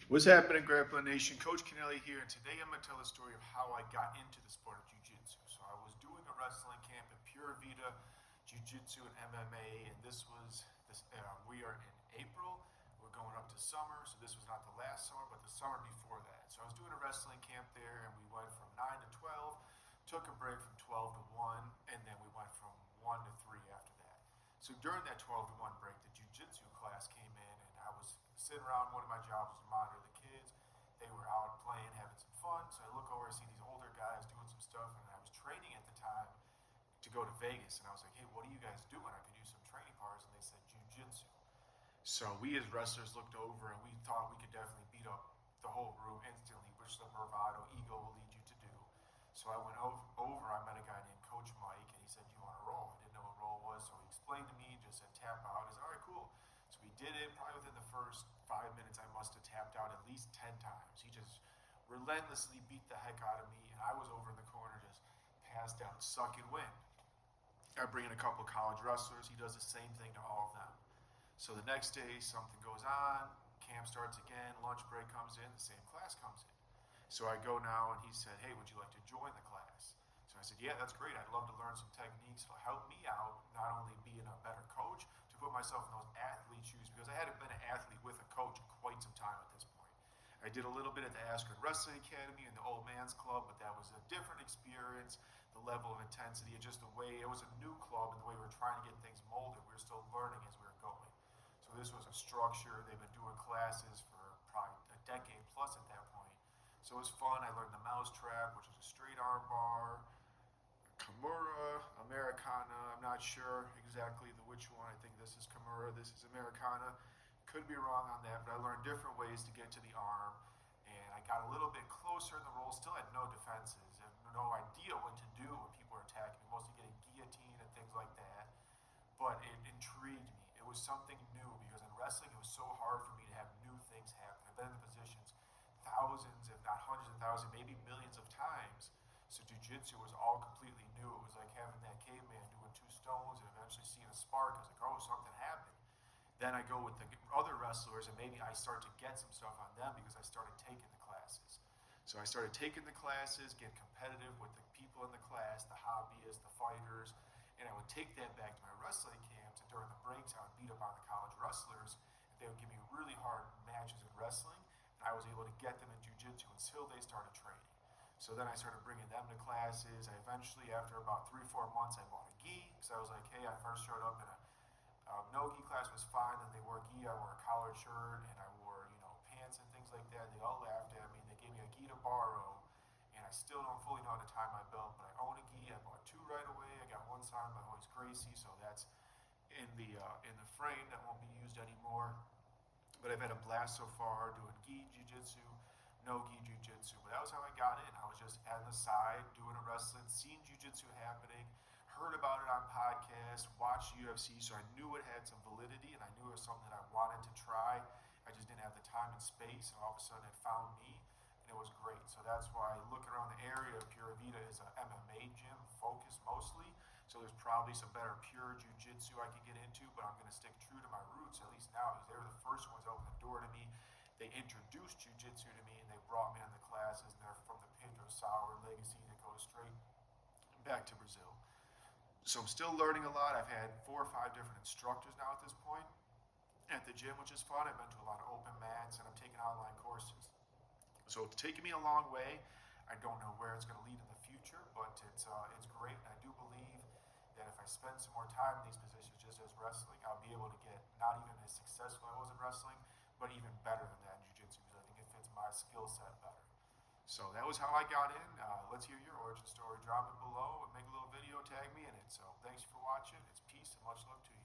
What's happening, Grappling Nation? Coach Kennelly here, and today I'm going to tell the story of how I got into the sport of Jiu Jitsu. So I was doing a wrestling camp at Pura Vida Jiu Jitsu and MMA, and we are in April. We're going up to summer, so this was not the last summer, but the summer before that. So I was doing a wrestling camp there, and we went from 9 to 12, took a break from 12 to 1, and then we went from 1 to 3 after that. So during that 12 to 1 break, the Jiu Jitsu class came in, and I was sitting around. One of my jobs was to monitor the kids. They were out playing, having some fun. So I look over, I see these older guys doing some stuff, and I was training at the time to go to Vegas. And I was like, hey, what are you guys doing? I could use some training partners. And they said Jiu Jitsu. So we as wrestlers looked over, and we thought we could definitely beat up the whole room instantly, which the bravado ego will lead you to do. So I went over, I met a guy named Coach Mike, and he said, you want to roll? I didn't know what roll was, so he explained to me, just said tap out. I said, all right, cool. So we did it. Probably within the first 5 minutes, I must have tapped out at least 10 times. He just relentlessly beat the heck out of me, and I was over in the corner just passed out, sucking wind. I bring in a couple of college wrestlers. He does the same thing to all of them. So the next day, something goes on. Camp starts again. Lunch break comes in. The same class comes in. So I go now, and he said, hey, would you like to join the class? So I said, yeah, that's great. I'd love to learn some techniques to help me out, not only being a better coach, to put myself in those athlete shoes, because I hadn't been an athlete with a coach in quite some time at this point. I did a little bit at the Askren Wrestling Academy and the Old Man's Club, but that was a different experience. The level of intensity, and just the way, it was a new club, and the way we were trying to get things molded, we were still learning as we were going. So this was a structure. They've been doing classes for probably a decade plus at that point. So it was fun. I learned the mouse trap, which is a straight arm bar, Kimura, Americana. I'm not sure exactly which one. I think this is Kimura, this is Americana. Could be wrong on that, but I learned different ways to get to the arm. And I got a little bit closer in the roll, still had no defenses. I had no idea what to do when people were attacking me, mostly getting guillotine and things like that. But it intrigued me. It was something new, because in wrestling it was so hard for me to have new things happen. I've been in the positions thousands, if not hundreds of thousands, maybe millions of times. So jiu-jitsu was all completely new. It was like having that caveman doing two stones and eventually seeing a spark. I was like, oh, something happened. Then I go with the other wrestlers, and maybe I start to get some stuff on them because I started taking the classes. So I started taking the classes, get competitive with the people in the class, the hobbyists, the fighters, and I would take that back to my wrestling camps, and during the breaks I would beat up on the college wrestlers, and they would give me really hard matches in wrestling, and I was able to get them in jiu-jitsu until they started training. So then I started bringing them to classes. I eventually, after about 3 or 4 months, I bought a gi, because I was like, hey, I first showed up in a no gi class was fine. Then they wore gi. I wore a collared shirt, and I wore pants and things like that. They all laughed at me. They gave me a gi to borrow, and I still don't fully know how to tie my belt, but I own a gi. I bought two right away. I got one signed by Hoist Gracie, so that's in the frame that won't be used anymore. But I've had a blast so far doing gi jiu-jitsu, no gi jiu-jitsu. But that was how I got in. I was just on the side doing a wrestling, seeing jiu-jitsu happening, heard about it on podcasts, watched UFC, so I knew it had some validity, and I knew it was something that I wanted to try. I just didn't have the time and space, and all of a sudden it found me, and it was great. So that's why looking around the area, Pura Vida is a MMA gym focused mostly. So there's probably some better pure jiu-jitsu I could get into, but I'm going to stick true to my roots, at least now, because they were the first ones to open the door to me. They introduced jiu-jitsu to me, and they brought me on the classes, and they're from the Pedro Sauer legacy that goes straight back to Brazil. So I'm still learning a lot. I've had 4 or 5 different instructors now at this point at the gym, which is fun. I've been to a lot of open mats, and I'm taking online courses. So it's taken me a long way. I don't know where it's going to lead in the future, but it's great. And I do believe that if I spend some more time in these positions just as wrestling, I'll be able to get not even as successful as I was in wrestling, but even better than that in jiu-jitsu, because I think it fits my skill set better. So that was how I got in. Let's hear your origin story. Drop it below and make a little video, tag me in it. So thanks for watching. It's peace and much love to you.